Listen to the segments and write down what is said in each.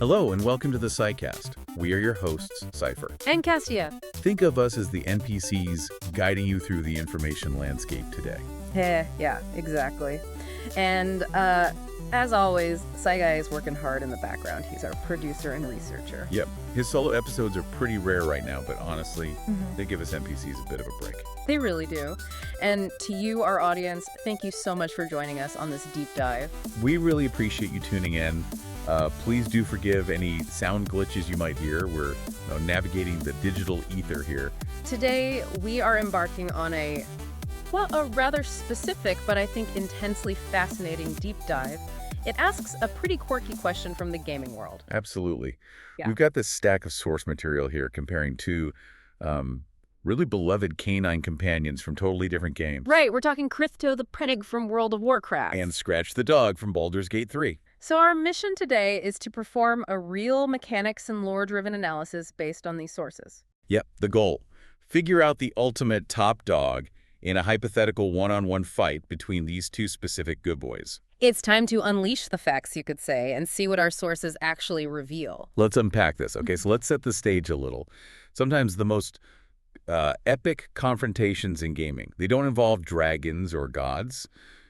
Hello and welcome to the SciCast. We are your hosts, Cypher. And Castia. Think of us as the NPCs guiding you through the information landscape today. Yeah, exactly. And as always, Sci Guy is working hard in the background. He's our producer and researcher. Yep. His solo episodes are pretty rare right now, but honestly, they give us NPCs a bit of a break. They really do. And to you, our audience, thank you so much for joining us on this deep dive. We really appreciate you tuning in. Please do forgive any sound glitches you might hear. We're navigating the digital ether here. Today, we are embarking on a rather specific, but I think intensely fascinating deep dive. It asks a pretty quirky question from the gaming world. Absolutely. Yeah. We've got this stack of source material here comparing two really beloved canine companions from totally different games. Right, we're talking Crithto the Prennig from World of Warcraft. And Scratch the Dog from Baldur's Gate 3. So our mission today is to perform a real mechanics and lore-driven analysis based on these sources. Yep, the goal. Figure out the ultimate top dog in a hypothetical one-on-one fight between these two specific good boys. It's time to unleash the facts, you could say, and see what our sources actually reveal. Let's unpack this. Okay, so let's set the stage a little. Sometimes the most epic confrontations in gaming, they don't involve dragons or gods.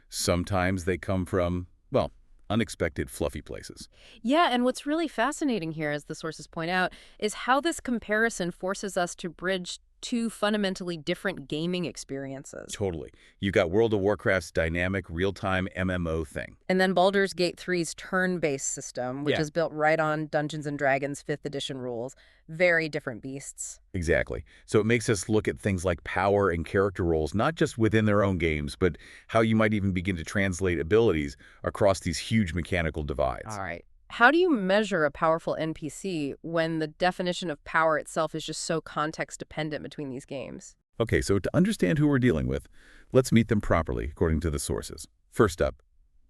Sometimes they come from, well, unexpected fluffy places. Yeah, and what's really fascinating here, as the sources point out, is how this comparison forces us to bridge two fundamentally different gaming experiences. Totally. You've got World of Warcraft's dynamic real-time MMO thing. And then Baldur's Gate 3's turn-based system, which is built right on Dungeons & Dragons 5th edition rules. Very different beasts. Exactly. So it makes us look at things like power and character roles, not just within their own games, but how you might even begin to translate abilities across these huge mechanical divides. All right. How do you measure a powerful NPC when the definition of power itself is just so context-dependent between these games? Okay, so to understand who we're dealing with, let's meet them properly according to the sources. First up,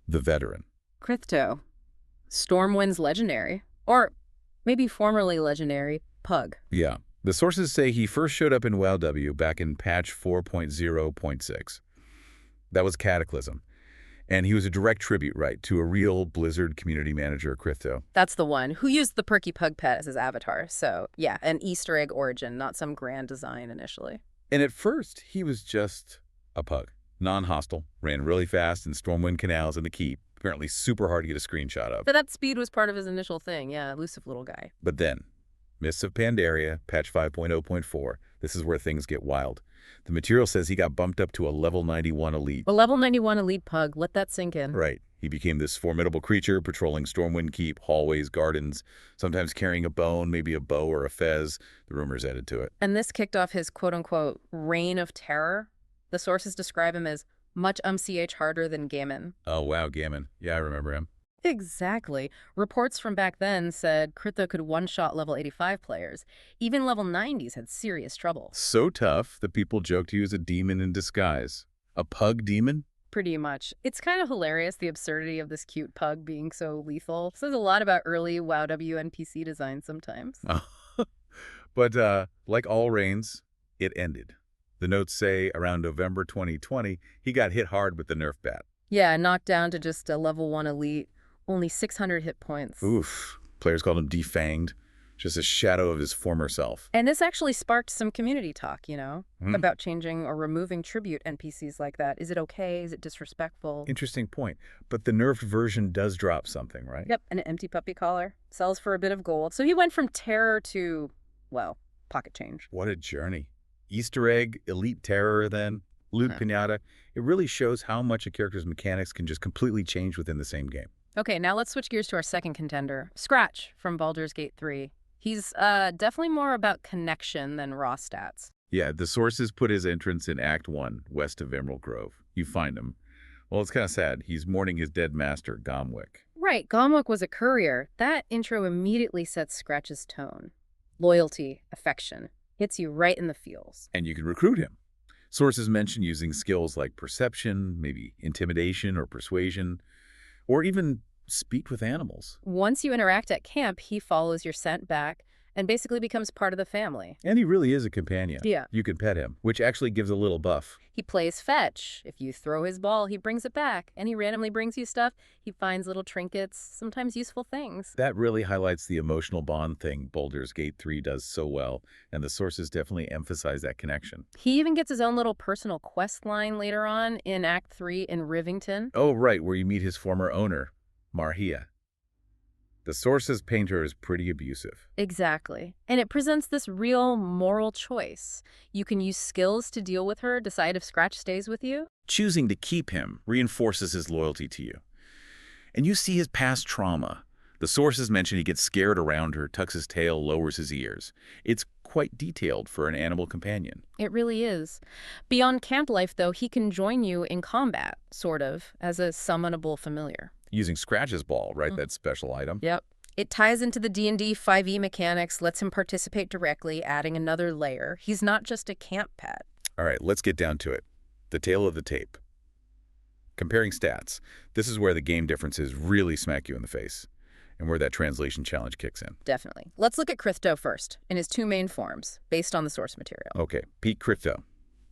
the veteran. Crithto. Stormwind's legendary. Or maybe formerly legendary, Pug. Yeah. The sources say he first showed up in WoW back in patch 4.0.6. That was Cataclysm. And he was a direct tribute, right, to a real Blizzard community manager, Crithto. That's the one, who used the perky pug pet as his avatar. So, yeah, an Easter egg origin, not some grand design initially. And at first, he was just a pug. Non-hostile, ran really fast in Stormwind canals in the keep. Apparently super hard to get a screenshot of. But that speed was part of his initial thing, yeah, elusive little guy. But then, Mists of Pandaria, patch 5.0.4, this is where things get wild. The material says he got bumped up to a level 91 elite. A level 91 elite pug, let that sink in. Right. He became this formidable creature patrolling Stormwind Keep, hallways, gardens, sometimes carrying a bone, maybe a bow or a fez. The rumors added to it. And this kicked off his quote-unquote reign of terror. The sources describe him as much harder than Gammon. Oh, wow, Gammon. Yeah, I remember him. Exactly. Reports from back then said Crithto could one-shot level 85 players. Even level 90s had serious trouble. So tough that people joked he was a demon in disguise. A pug demon? Pretty much. It's kind of hilarious, the absurdity of this cute pug being so lethal. Says a lot about early WoW NPC design sometimes. But like all reigns, it ended. The notes say around November 2020, he got hit hard with the Nerf bat. Yeah, knocked down to just a level 1 elite. Only 600 hit points. Oof. Players called him defanged. Just a shadow of his former self. And this actually sparked some community talk, about changing or removing tribute NPCs like that. Is it okay? Is it disrespectful? Interesting point. But the nerfed version does drop something, right? Yep, an empty puppy collar. Sells for a bit of gold. So he went from terror to, well, pocket change. What a journey. Easter egg, elite terror then, loot pinata. It really shows how much a character's mechanics can just completely change within the same game. Okay, now let's switch gears to our second contender, Scratch from Baldur's Gate 3. He's definitely more about connection than raw stats. Yeah, the sources put his entrance in Act 1, west of Emerald Grove. You find him. Well, it's kind of sad. He's mourning his dead master, Gomwick. Right, Gomwick was a courier. That intro immediately sets Scratch's tone. Loyalty, affection. Hits you right in the feels. And you can recruit him. Sources mention using skills like perception, maybe intimidation or persuasion, or even speak with animals. Once you interact at camp, he follows your scent back, and basically becomes part of the family. And he really is a companion. Yeah. You can pet him, which actually gives a little buff. He plays fetch. If you throw his ball, he brings it back, and he randomly brings you stuff. He finds little trinkets, sometimes useful things. That really highlights the emotional bond thing Baldur's Gate 3 does so well, and the sources definitely emphasize that connection. He even gets his own little personal quest line later on in Act 3 in Rivington. Oh, right, where you meet his former owner, Marhia. The sources paint her as pretty abusive. Exactly. And it presents this real moral choice. You can use skills to deal with her, decide if Scratch stays with you. Choosing to keep him reinforces his loyalty to you. And you see his past trauma. The sources mention he gets scared around her, tucks his tail, lowers his ears. It's quite detailed for an animal companion. It really is. Beyond camp life, though, he can join you in combat, sort of, as a summonable familiar. Using Scratch's ball, right? That special item. Yep. It ties into the D&D 5e mechanics, lets him participate directly, adding another layer. He's not just a camp pet. All right, let's get down to it. The tail of the tape. Comparing stats. This is where the game differences really smack you in the face, and where that translation challenge kicks in. Definitely. Let's look at Crithto first, in his two main forms, based on the source material. Okay, Pete Crithto.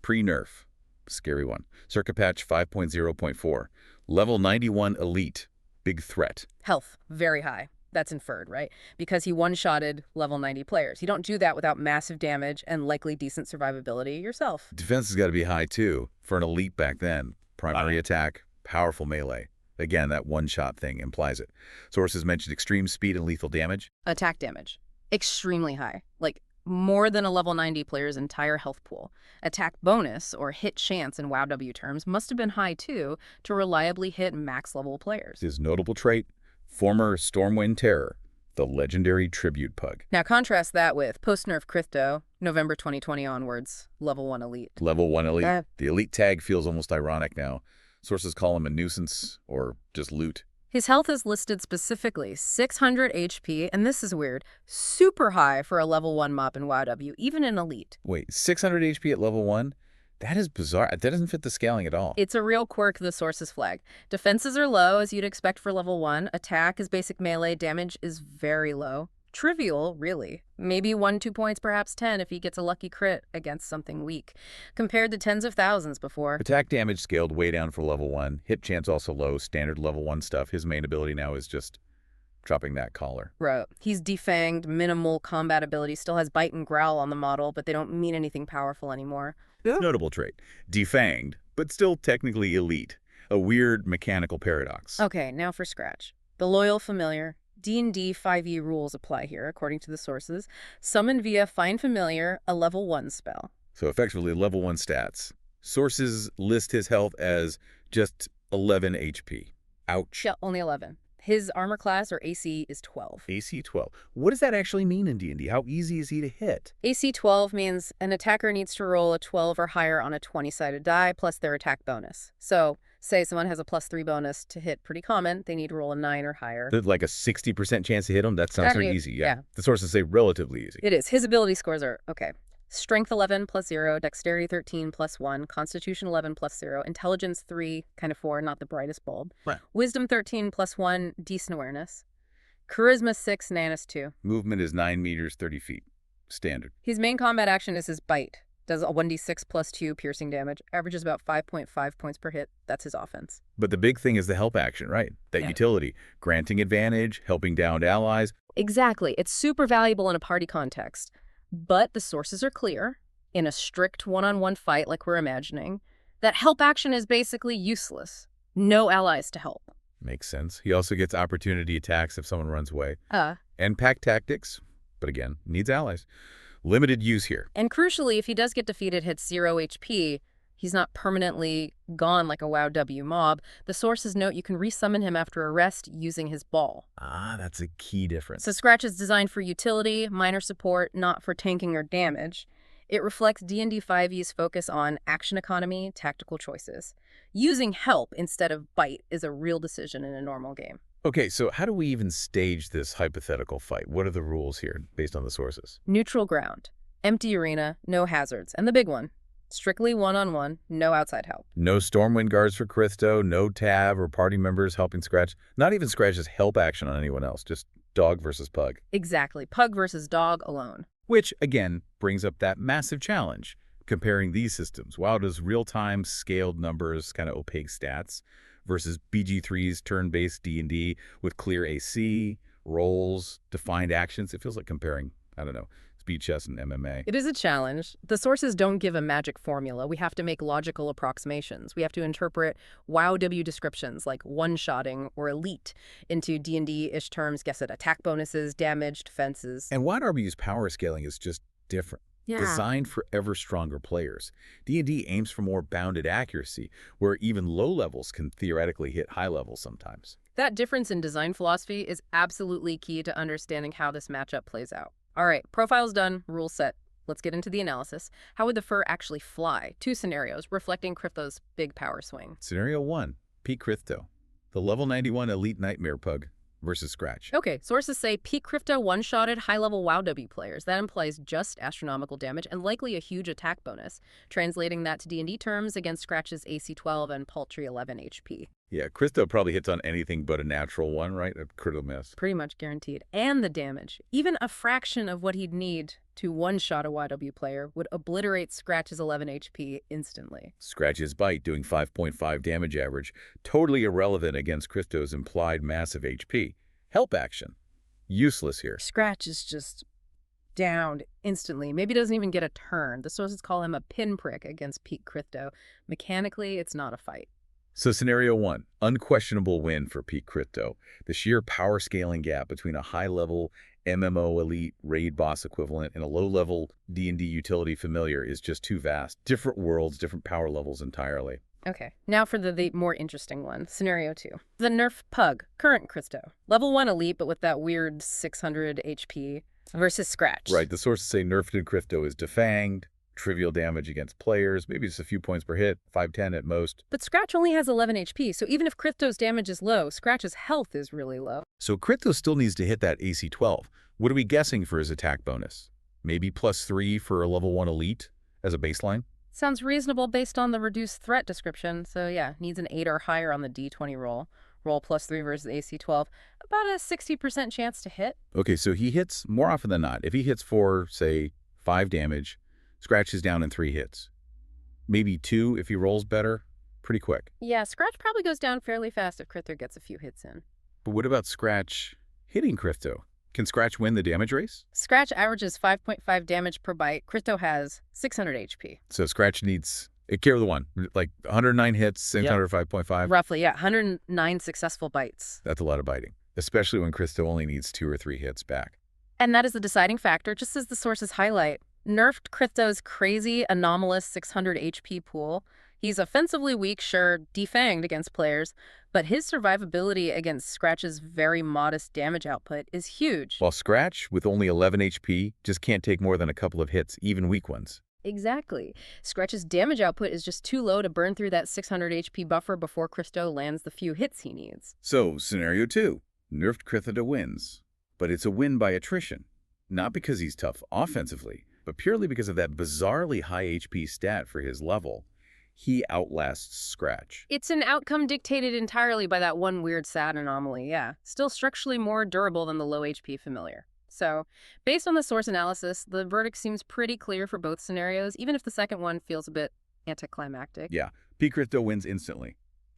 Pre-nerf. Scary one. Circa patch 5.0.4. Level 91 elite. Big threat. Health, very high. That's inferred, right? Because he one-shotted level 90 players. You don't do that without massive damage and likely decent survivability yourself. Defense has got to be high, too, for an elite back then. Primary attack, powerful melee. Again, that one-shot thing implies it. Sources mentioned extreme speed and lethal damage. Attack damage, extremely high. Like, more than a level 90 player's entire health pool. Attack bonus, or hit chance in WoW terms, must have been high, too, to reliably hit max-level players. His notable trait, former Stormwind Terror, the legendary tribute pug. Now contrast that with post-nerf Crithto, November 2020 onwards, level 1 elite. Level 1 elite. The elite tag feels almost ironic now. Sources call him a nuisance or just loot. His health is listed specifically, 600 HP, and this is weird, super high for a level 1 mob in WoW, even in elite. Wait, 600 HP at level 1? That is bizarre. That doesn't fit the scaling at all. It's a real quirk the sources flag. Defenses are low, as you'd expect for level 1. Attack is basic melee. Damage is very low. Trivial, really. Maybe 1-2 points, perhaps 10 if he gets a lucky crit against something weak, compared to tens of thousands before. Attack damage scaled way down for level 1. Hit chance also low. Standard level 1 stuff. His main ability now is just dropping that collar. Right. He's defanged, minimal combat ability, still has bite and growl on the model, but they don't mean anything powerful anymore. Notable trait. Defanged, but still technically elite. A weird mechanical paradox. Okay, now for Scratch. The loyal familiar. D&D 5e rules apply here, according to the sources. Summon via Find Familiar, a level 1 spell. So effectively level 1 stats. Sources list his health as just 11 HP. Ouch. Yeah, only 11. His armor class, or AC, is 12. AC 12. What does that actually mean in D&D? How easy is he to hit? AC 12 means an attacker needs to roll a 12 or higher on a 20-sided die plus their attack bonus. So, say someone has a +3 bonus to hit, pretty common, they need to roll a 9 or higher. Like a 60% chance to hit him? That sounds Actually, very easy, yeah. The sources say relatively easy. It is. His ability scores are, okay. Strength 11 plus 0, Dexterity 13 plus 1, Constitution 11 plus 0, Intelligence 3, kind of 4, not the brightest bulb. Right. Wisdom 13 plus 1, Decent Awareness. Charisma 6, Nanus 2. Movement is 9 meters, 30 feet. Standard. His main combat action is his bite. Does a 1d6 plus 2 piercing damage. Averages about 5.5 points per hit. That's his offense. But the big thing is the help action, right? That utility. Granting advantage, helping downed allies. Exactly. It's super valuable in a party context. But the sources are clear, in a strict one-on-one fight like we're imagining, that help action is basically useless. No allies to help. Makes sense. He also gets opportunity attacks if someone runs away. And pack tactics, but again, needs allies. Limited use here. And crucially, if he does get defeated, hits 0 HP, he's not permanently gone like a WoW mob. The sources note you can resummon him after a rest using his ball. Ah, that's a key difference. So Scratch is designed for utility, minor support, not for tanking or damage. It reflects D&D 5e's focus on action economy, tactical choices. Using help instead of bite is a real decision in a normal game. Okay, so how do we even stage this hypothetical fight? What are the rules here based on the sources? Neutral ground, empty arena, no hazards, and the big one, strictly one-on-one, no outside help. No Stormwind guards for Crithto, no Tav or party members helping Scratch. Not even Scratch's help action on anyone else, just Dog versus pug. Exactly. Pug versus dog alone. Which, again, brings up that massive challenge. Comparing these systems, WoW does real-time scaled numbers, kind of opaque stats, versus BG3's turn-based D&D with clear AC, roles, defined actions. It feels like comparing, I don't know, speed chess and MMA. It is a challenge. The sources don't give a magic formula. We have to make logical approximations. We have to interpret WoW-W descriptions like one-shotting or elite into D&D-ish terms, guess it, attack bonuses, damage, defenses. And WoW's power scaling is just different. Yeah. Designed for ever stronger players. D&D aims for more bounded accuracy, where even low levels can theoretically hit high levels sometimes. That difference in design philosophy is absolutely key to understanding how this matchup plays out. All right, profile's done, rules set. Let's get into the analysis. How would the fur actually fly? 2 scenarios reflecting Crithto's big power swing. Scenario 1, Peak Crithto, the level 91 Elite Nightmare Pug versus Scratch. Okay, sources say Peak Crithto one-shotted high-level WoW-W players. That implies just astronomical damage and likely a huge attack bonus, translating that to D&D terms against Scratch's AC 12 and paltry 11 HP. Yeah, Crithto probably hits on anything but a natural one, right? A critical miss. Pretty much guaranteed. And the damage. Even a fraction of what he'd need to one-shot a WoW player would obliterate Scratch's 11 HP instantly. Scratch's bite doing 5.5 damage average, totally irrelevant against Crithto's implied massive HP. Help action. Useless here. Scratch is just downed instantly. Maybe doesn't even get a turn. The sources call him a pinprick against Peak Crithto. Mechanically, it's not a fight. So scenario 1, unquestionable win for Peak Crithto. The sheer power scaling gap between a high-level MMO elite raid boss equivalent and a low-level D&D utility familiar is just too vast. Different worlds, different power levels entirely. Okay, now for the more interesting one, scenario 2. The nerf pug, current Crithto. Level 1 elite, but with that weird 600 HP versus Scratch. Right, the sources say nerfed Crithto is defanged, trivial damage against players, maybe just a few points per hit, 5-10 at most. But Scratch only has 11 HP, so even if Crithto's damage is low, Scratch's health is really low. So Crithto still needs to hit that AC 12. What are we guessing for his attack bonus? Maybe +3 for a level 1 elite as a baseline? Sounds reasonable based on the reduced threat description, so yeah, needs an 8 or higher on the D20 roll. Roll +3 versus AC 12. About a 60% chance to hit. Okay, so he hits more often than not. If he hits for, say, 5 damage, Scratch is down in 3 hits. Maybe 2 if he rolls better. Pretty quick. Yeah, Scratch probably goes down fairly fast if Crithto gets a few hits in. But what about Scratch hitting Crithto? Can Scratch win the damage race? Scratch averages 5.5 damage per bite. Crithto has 600 HP. So Scratch needs a care of the one, like 109 hits, 605.5. Roughly, yeah, 109 successful bites. That's a lot of biting, especially when Crithto only needs 2 or 3 hits back. And that is the deciding factor, just as the sources highlight. Nerfed Crithto's crazy, anomalous 600 HP pool. He's offensively weak, sure, defanged against players, but his survivability against Scratch's very modest damage output is huge. While Scratch, with only 11 HP, just can't take more than a couple of hits, even weak ones. Exactly. Scratch's damage output is just too low to burn through that 600 HP buffer before Crithto lands the few hits he needs. So, scenario 2. Nerfed Crithto wins. But it's a win by attrition. Not because he's tough offensively, but purely because of that bizarrely high HP stat for his level. He outlasts Scratch. It's an outcome dictated entirely by that one weird sad anomaly, yeah. Still structurally more durable than the low HP familiar. So, based on the source analysis, the verdict seems pretty clear for both scenarios, even if the second one feels a bit anticlimactic. Yeah, Peak Crithto wins instantly.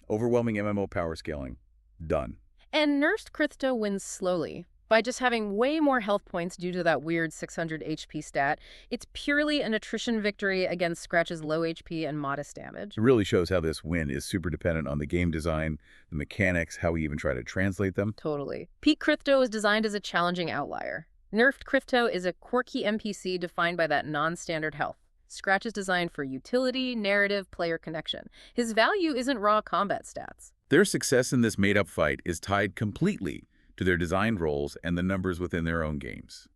Overwhelming MMO power scaling. Done. And Nursed Crithto wins slowly. By just having way more health points due to that weird 600 HP stat, it's purely an attrition victory against Scratch's low HP and modest damage. It really shows how this win is super dependent on the game design, the mechanics, how we even try to translate them. Totally. Peak Crithto is designed as a challenging outlier. Nerfed Crithto is a quirky NPC defined by that non-standard health. Scratch is designed for utility, narrative, player connection. His value isn't raw combat stats. Their success in this made-up fight is tied completely to their designed roles and the numbers within their own games,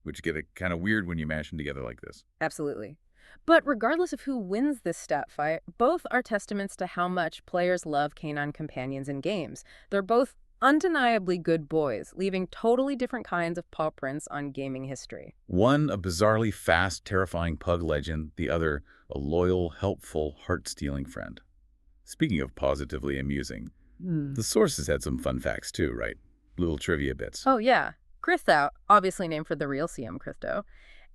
which get kind of weird when you mash them together like this. Absolutely. But regardless of who wins this stat fight, both are testaments to how much players love canine companions in games. They're both undeniably good boys, leaving totally different kinds of paw prints on gaming history. One, a bizarrely fast, terrifying pug legend. The other, a loyal, helpful, heart-stealing friend. Speaking of positively amusing, the sources had some fun facts too, right? Little trivia bits. Oh, yeah. Crithto, obviously named for the real CM Crithto.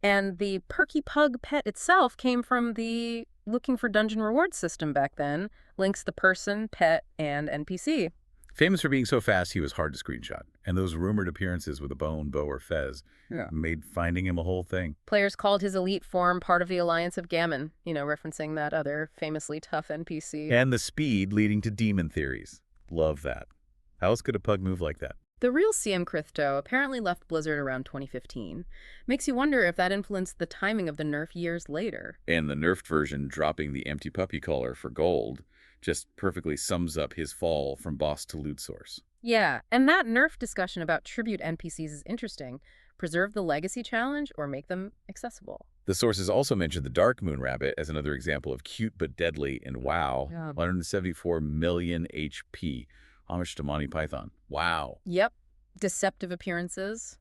And the Perky Pug pet itself came from the looking for dungeon rewards system back then, links the person, pet, and NPC. Famous for being so fast he was hard to screenshot, and those rumored appearances with a bone, bow, or fez made finding him a whole thing. Players called his elite form part of the Alliance of Gammon, referencing that other famously tough NPC. And the speed leading to demon theories. Love that. How else could a pug move like that? The real CM Crithto apparently left Blizzard around 2015. Makes you wonder if that influenced the timing of the nerf years later. And the nerfed version dropping the empty puppy collar for gold just perfectly sums up his fall from boss to loot source. Yeah, and that nerf discussion about tribute NPCs is interesting. Preserve the legacy challenge or make them accessible. The sources also mentioned the Dark Moon Rabbit as another example of cute but deadly, and wow, 174 million HP. Homage to Monty Python. Wow. Yep. Deceptive appearances.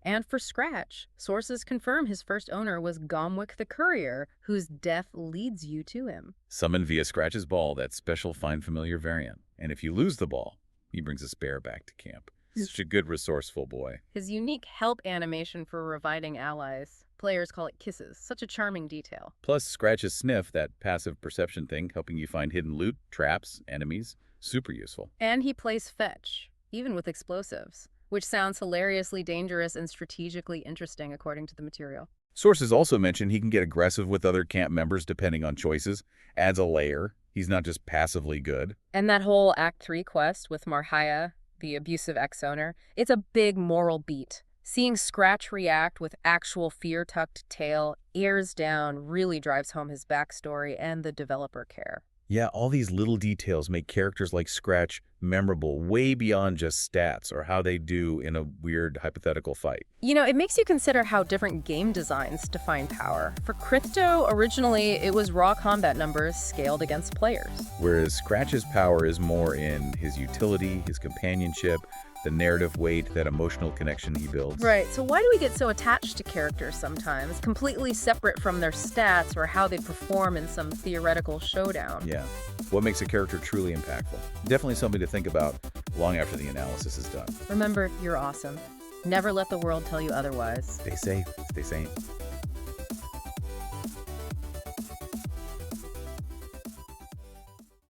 And for Scratch, sources confirm his first owner was Gomwick the Courier, whose death leads you to him. Summon via Scratch's ball, that special Find Familiar variant. And if you lose the ball, he brings a spare back to camp. Such a good, resourceful boy. His unique help animation for reviving allies. Players call it kisses. Such a charming detail. Plus, Scratch's sniff, that passive perception thing, helping you find hidden loot, traps, enemies. Super useful. And he plays fetch, even with explosives, which sounds hilariously dangerous and strategically interesting according to the material. Sources also mention he can get aggressive with other camp members depending on choices, adds a layer. He's not just passively good. And that whole Act 3 quest with Marhaya, the abusive ex-owner, it's a big moral beat. Seeing Scratch react with actual fear-tucked tail, ears down, really drives home his backstory and the developer care. Yeah, all these little details make characters like Scratch memorable way beyond just stats or how they do in a weird hypothetical fight. It makes you consider how different game designs define power. For Crithto, originally, it was raw combat numbers scaled against players. Whereas Scratch's power is more in his utility, his companionship, the narrative weight, that emotional connection he builds. Right, so why do we get so attached to characters sometimes, completely separate from their stats or how they perform in some theoretical showdown? Yeah. What makes a character truly impactful? Definitely something to think about long after the analysis is done. Remember, you're awesome. Never let the world tell you otherwise. Stay safe. Stay sane.